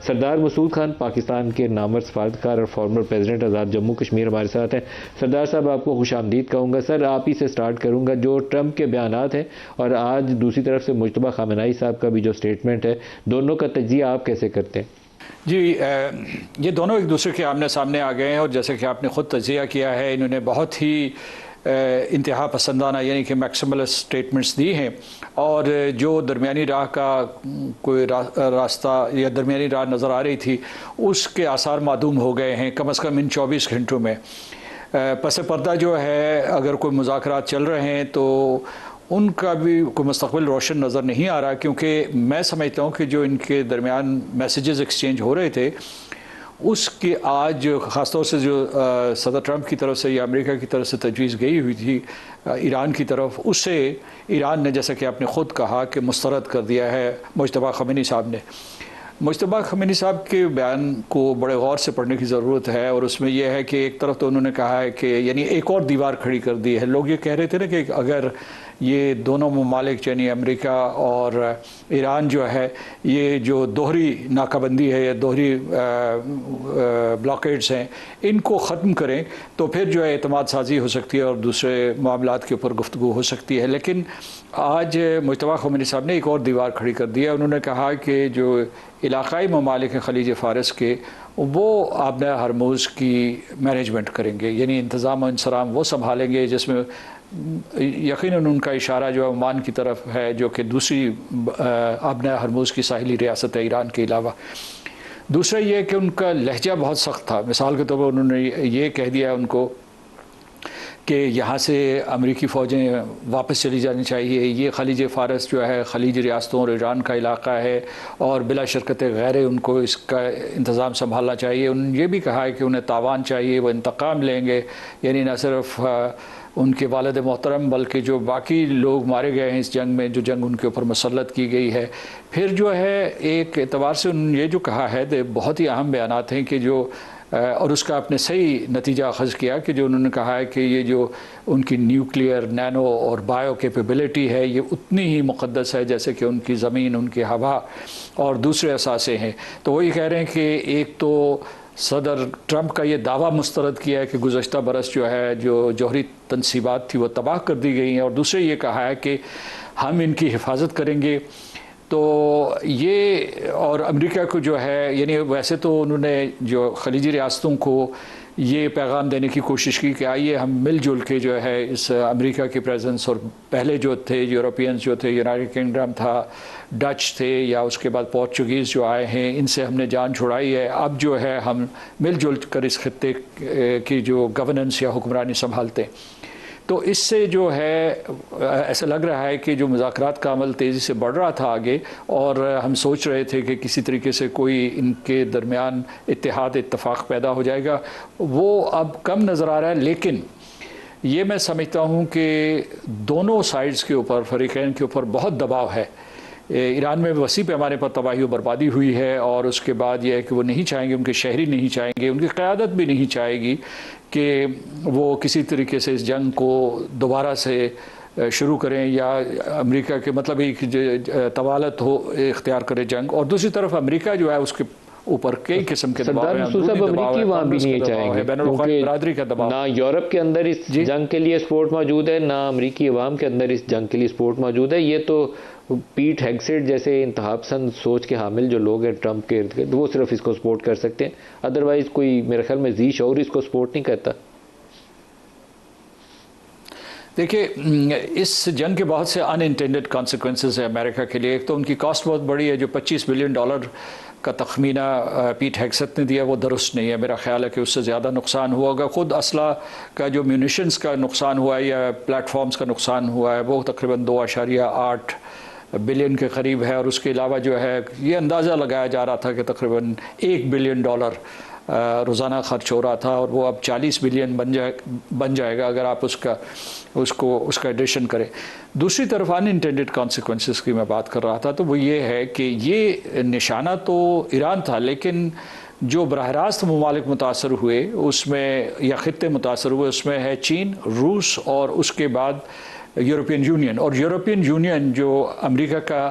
سردار مسعود خان پاکستان کے نامور سفارتکار اور فارمر پریزیڈنٹ آزاد جموں کشمیر ہمارے ساتھ ہیں۔ سردار صاحب آپ کو خوش آمدید کہوں گا۔ سر آپ ہی سے سٹارٹ کروں گا، جو ٹرمپ کے بیانات ہیں اور آج دوسری طرف سے مجتبیٰ خامنہئی صاحب کا بھی جو سٹیٹمنٹ ہے، دونوں کا تجزیہ آپ کیسے کرتے ہیں؟ جی، یہ دونوں ایک دوسرے کے آمنے سامنے آ گئے ہیں، اور جیسے کہ آپ نے خود تجزیہ کیا ہے، انہوں نے بہت ہی انتہا پسندانہ یعنی کہ میکسیملسٹ سٹیٹمنٹس دی ہیں، اور جو درمیانی راہ کا کوئی راستہ یا درمیانی راہ نظر آ رہی تھی اس کے آثار معدوم ہو گئے ہیں، کم از کم ان 24 گھنٹوں میں۔ پس پردہ جو ہے اگر کوئی مذاکرات چل رہے ہیں تو ان کا بھی کوئی مستقبل روشن نظر نہیں آ رہا، کیونکہ میں سمجھتا ہوں کہ جو ان کے درمیان میسیجز ایکسچینج ہو رہے تھے اس کی آج خاص طور سے جو صدر ٹرمپ کی طرف سے یا امریکہ کی طرف سے تجویز گئی ہوئی تھی ایران کی طرف، اسے ایران نے جیسا کہ آپ نے خود کہا کہ مسترد کر دیا ہے مجتبیٰ خامنہئی صاحب نے۔ مجتبیٰ خامنہئی صاحب کے بیان کو بڑے غور سے پڑھنے کی ضرورت ہے، اور اس میں یہ ہے کہ ایک طرف تو انہوں نے کہا ہے کہ یعنی ایک اور دیوار کھڑی کر دی ہے۔ لوگ یہ کہہ رہے تھے نا کہ اگر یہ دونوں ممالک یعنی امریکہ اور ایران جو ہے یہ جو دوہری ناکہ بندی ہے یا دوہری بلاکیڈز ہیں ان کو ختم کریں تو پھر جو ہے اعتماد سازی ہو سکتی ہے اور دوسرے معاملات کے اوپر گفتگو ہو سکتی ہے۔ لیکن آج مجتبیٰ خامنہئی صاحب نے ایک اور دیوار کھڑی کر دیا۔ انہوں نے کہا کہ جو علاقائی ممالک ہیں خلیج فارس کے، وہ آبِ ہرمز کی مینجمنٹ کریں گے، یعنی انتظام و انصرام وہ سنبھالیں گے، جس میں یقیناً ان کا اشارہ جو عمان کی طرف ہے جو کہ دوسری آبِ ہرمز کی ساحلی ریاست ہے ایران کے علاوہ۔ دوسرا یہ کہ ان کا لہجہ بہت سخت تھا، مثال کے طور پر انہوں نے یہ کہہ دیا ان کو کہ یہاں سے امریکی فوجیں واپس چلی جانی چاہیے، یہ خلیج فارس جو ہے خلیج ریاستوں اور ایران کا علاقہ ہے اور بلا شرکت غیر ان کو اس کا انتظام سنبھالنا چاہیے۔ انہوں نے یہ بھی کہا ہے کہ انہیں تاوان چاہیے، وہ انتقام لیں گے، یعنی نہ صرف ان کے والد محترم بلکہ جو باقی لوگ مارے گئے ہیں اس جنگ میں، جو جنگ ان کے اوپر مسلط کی گئی ہے۔ پھر جو ہے ایک اعتبار سے انہوں نے یہ جو کہا ہے بہت ہی اہم بیانات ہیں کہ جو اور اس کا آپ نے صحیح نتیجہ اخذ کیا کہ جو انہوں نے کہا ہے کہ یہ جو ان کی نیوکلیئر، نینو اور بایو کیپیبلٹی ہے یہ اتنی ہی مقدس ہے جیسے کہ ان کی زمین، ان کی ہوا اور دوسرے اثاثے ہیں۔ تو وہ یہ کہہ رہے ہیں کہ ایک تو صدر ٹرمپ کا یہ دعویٰ مسترد کیا ہے کہ گزشتہ برس جو ہے جو جوہری تنصیبات تھی وہ تباہ کر دی گئی ہیں، اور دوسرے یہ کہا ہے کہ ہم ان کی حفاظت کریں گے۔ تو یہ اور امریکہ کو جو ہے یعنی ویسے تو انہوں نے جو خلیجی ریاستوں کو یہ پیغام دینے کی کوشش کی کہ آئیے ہم مل جل کے جو ہے اس امریکہ کی پریزنس، اور پہلے جو تھے یورپینز جو تھے، یونائٹڈ کنگڈم تھا، ڈچ تھے، یا اس کے بعد پورچوگیز جو آئے ہیں، ان سے ہم نے جان چھڑائی ہے، اب جو ہے ہم مل جل کر اس خطے کی جو گورننس یا حکمرانی سنبھالتے ہیں۔ تو اس سے جو ہے ایسا لگ رہا ہے کہ جو مذاکرات کا عمل تیزی سے بڑھ رہا تھا آگے، اور ہم سوچ رہے تھے کہ کسی طریقے سے کوئی ان کے درمیان اتحاد، اتفاق پیدا ہو جائے گا، وہ اب کم نظر آ رہا ہے۔ لیکن یہ میں سمجھتا ہوں کہ دونوں سائڈز کے اوپر، فریقین کے اوپر بہت دباؤ ہے۔ ایران میں وسیع پیمانے پر تباہی و بربادی ہوئی ہے، اور اس کے بعد یہ ہے کہ وہ نہیں چاہیں گے، ان کے شہری نہیں چاہیں گے، ان کی قیادت بھی نہیں چاہے گی کہ وہ کسی طریقے سے اس جنگ کو دوبارہ سے شروع کریں، یا امریکہ کے مطلب ایک طوالت ہو اختیار کرے جنگ۔ اور دوسری طرف امریکہ جو ہے اس کے اوپر کئی قسم کے دباؤ ہیں، امریکی عوام بھی نہیں چاہیں گے، بین الاقوامی برادری کا دباؤ، نہ یورپ کے اندر اس جنگ کے لیے سپورٹ موجود ہے، نہ امریکی عوام کے اندر اس جنگ کے لیے سپورٹ موجود ہے۔ یہ تو پیٹ ہیگسیٹ جیسے انتہا پسند سوچ کے حامل جو لوگ ہیں ٹرمپ کے ارد گرد، وہ صرف اس کو سپورٹ کر سکتے ہیں، ادروائز کوئی میرے خیال میں ذی شعور اس کو سپورٹ نہیں کرتا۔ دیکھیے اس جنگ کے بہت سے ان انٹینڈڈ کانسیکوینسز ہیں امریکہ کے لیے۔ ایک تو ان کی کاسٹ بہت بڑی ہے، جو $25 بلین کا تخمینہ پیٹ ہیگسٹ نے دیا وہ درست نہیں ہے۔ میرا خیال ہے کہ اس سے زیادہ نقصان ہوا ہوگا۔ خود اسلحہ کا جو میونیشنز کا نقصان ہوا ہے یا پلیٹ فارمز کا نقصان ہوا ہے وہ تقریباً $2.8 بلین کے قریب ہے، اور اس کے علاوہ جو ہے یہ اندازہ لگایا جا رہا تھا کہ تقریباً $1 بلین روزانہ خرچ ہو رہا تھا، اور وہ اب $40 بلین بن جائے گا اگر آپ اس کا ایڈیشن کریں۔ دوسری طرف ان انٹینڈڈ کانسیکوینسز کی میں بات کر رہا تھا، تو وہ یہ ہے کہ یہ نشانہ تو ایران تھا، لیکن جو براہ راست ممالک متاثر ہوئے اس میں یا خطے متاثر ہوئے اس میں ہے چین، روس اور اس کے بعد یورپین یونین۔ اور یورپین یونین جو امریکہ کا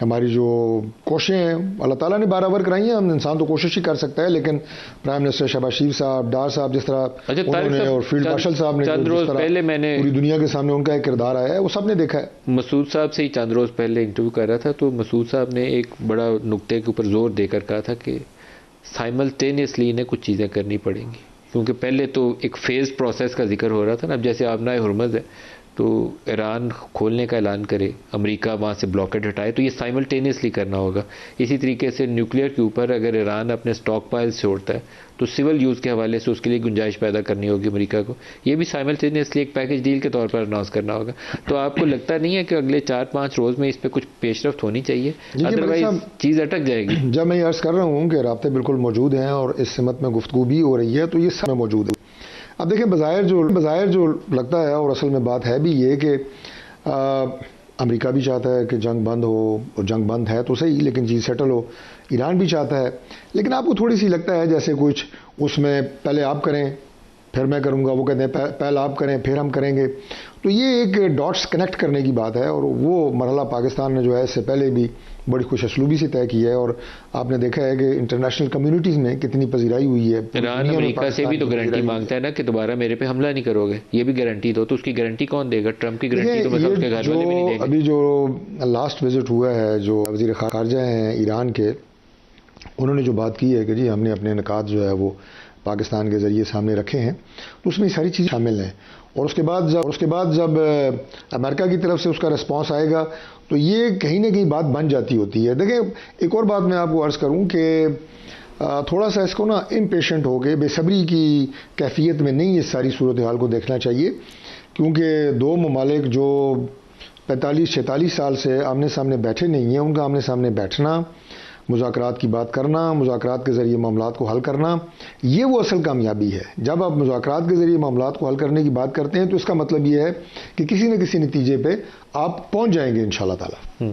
ہماری جو کوششیں ہیں اللہ تعالیٰ نے برابر کرائی ہیں. ہم انسان تو کوشش ہی کر سکتا ہے, لیکن پرائم منسٹر شہباز شریف صاحب, ڈار صاحب جس طرح انہوں نے, اور فیلڈ مارشل صاحب نے چند روز پہلے میں نے پوری دنیا کے سامنے ان کا ایک کردار آیا ہے, وہ سب نے دیکھا ہے. مسعود صاحب سے ہی چند روز پہلے انٹرویو کر رہا تھا, تو مسعود صاحب نے ایک بڑا نقطے کے اوپر زور دے کر کہا تھا کہ سائملٹینیسلی انہیں کچھ چیزیں کرنی پڑیں گی, کیونکہ پہلے تو ایک فیز پروسیس کا ذکر ہو رہا تھا نا. اب جیسے آبنائے ہرمز ہے تو ایران کھولنے کا اعلان کرے, امریکہ وہاں سے بلاکیڈ ہٹائے, تو یہ سائملٹینیسلی کرنا ہوگا. اسی طریقے سے نیوکلیئر کے اوپر اگر ایران اپنے سٹاک پائلز چھوڑتا ہے تو سول یوز کے حوالے سے اس کے لیے گنجائش پیدا کرنی ہوگی امریکہ کو. یہ بھی سائملٹینیسلی ایک پیکج ڈیل کے طور پر اناؤنس کرنا ہوگا. تو آپ کو لگتا نہیں ہے کہ اگلے 4-5 روز میں اس پہ کچھ پیش رفت ہونی چاہیے, ادروائز چیز اٹک جائے گی؟ جب میں یہ عرض کر رہا ہوں کہ رابطے بالکل موجود ہیں اور اس سمت میں گفتگو بھی ہو رہی ہے, تو یہ سب میں موجود ہے. اب دیکھیں بظاہر جو لگتا ہے, اور اصل میں بات ہے بھی یہ کہ امریکہ بھی چاہتا ہے کہ جنگ بند ہو, اور جنگ بند ہے تو صحیح, لیکن چیز سیٹل ہو. ایران بھی چاہتا ہے, لیکن آپ کو تھوڑی سی لگتا ہے جیسے کچھ اس میں پہلے آپ کریں پھر میں کروں گا, وہ کہتے ہیں پہلے آپ کریں پھر ہم کریں گے. تو یہ ایک ڈاٹس کنیکٹ کرنے کی بات ہے, اور وہ مرحلہ پاکستان نے جو ہے اس سے پہلے بھی بڑی خوش اسلوبی سے طے کی ہے, اور آپ نے دیکھا ہے کہ انٹرنیشنل کمیونٹیز میں کتنی پذیرائی ہوئی ہے. ایران امریکہ سے بھی تو گارنٹی مانگتا ہے نا کہ دوبارہ میرے پہ حملہ نہیں کرو گے, یہ بھی گارنٹی دو. تو اس کی گارنٹی کون دے گا؟ ٹرمپ کی گارنٹی تو اس کے گھر والے بھی نہیں دیں گے. ابھی جو لاسٹ وزٹ ہوا ہے جو وزیر خارجہ ہیں ایران کے, انہوں نے جو بات کی ہے کہ جی ہم نے اپنے نکات جو ہے وہ پاکستان کے ذریعے سامنے رکھے ہیں, تو اس میں ساری چیزیں شامل ہیں. اور اس کے بعد جب امریکہ کی طرف سے اس کا رسپانس آئے گا تو یہ کہیں نہ کہیں بات بن جاتی ہوتی ہے. دیکھیں ایک اور بات میں آپ کو عرض کروں کہ تھوڑا سا اس کو نا امپیشنٹ ہو کے, بے صبری کی کیفیت میں نہیں اس ساری صورتحال کو دیکھنا چاہیے, کیونکہ دو ممالک جو 45-46 سال سے آمنے سامنے بیٹھے نہیں ہیں, ان کا آمنے سامنے بیٹھنا, مذاکرات کی بات کرنا, مذاکرات کے ذریعے معاملات کو حل کرنا, یہ وہ اصل کامیابی ہے. جب آپ مذاکرات کے ذریعے معاملات کو حل کرنے کی بات کرتے ہیں تو اس کا مطلب یہ ہے کہ کسی نہ کسی نتیجے پہ آپ پہنچ جائیں گے انشاءاللہ تعالی.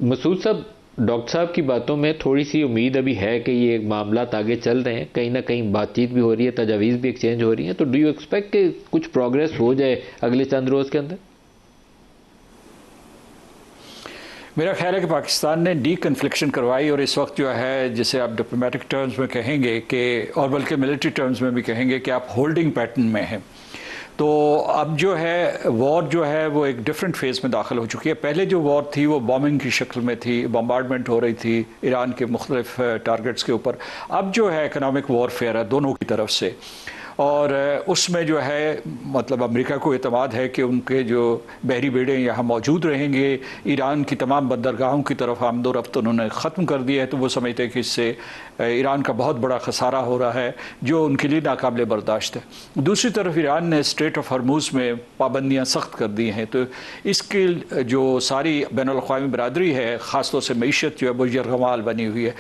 مسعود صاحب, ڈاکٹر صاحب کی باتوں میں تھوڑی سی امید ابھی ہے کہ یہ معاملات آگے چل رہے ہیں, کہیں نہ کہیں بات چیت بھی ہو رہی ہے, تجاویز بھی ایکسچینج ہو رہی ہیں, تو ڈو یو ایکسپیکٹ کہ کچھ پروگریس ہو جائے اگلے چند روز کے اندر؟ میرا خیال ہے کہ پاکستان نے ڈی کنفلکشن کروائی, اور اس وقت جو ہے جسے آپ ڈپلومیٹک ٹرمز میں کہیں گے کہ, اور بلکہ ملٹری ٹرمز میں بھی کہیں گے کہ آپ ہولڈنگ پیٹرن میں ہیں. تو اب جو ہے وار جو ہے وہ ایک ڈیفرنٹ فیز میں داخل ہو چکی ہے. پہلے جو وار تھی وہ بامبنگ کی شکل میں تھی, بمبارڈمنٹ ہو رہی تھی ایران کے مختلف ٹارگٹس کے اوپر. اب جو ہے اکنامک وار فیئر ہے دونوں کی طرف سے, اور اس میں جو ہے مطلب امریکہ کو اعتماد ہے کہ ان کے جو بحری بیڑے یہاں موجود رہیں گے. ایران کی تمام بندرگاہوں کی طرف آمد و رفت انہوں نے ختم کر دیا ہے, تو وہ سمجھتے ہیں کہ اس سے ایران کا بہت بڑا خسارہ ہو رہا ہے جو ان کے لیے ناقابل برداشت ہے. دوسری طرف ایران نے اسٹریٹ آف ہرموز میں پابندیاں سخت کر دی ہیں, تو اس کی جو ساری بین الاقوامی برادری ہے, خاص طور سے معیشت جو ہے وہ یرغمال بنی ہوئی ہے.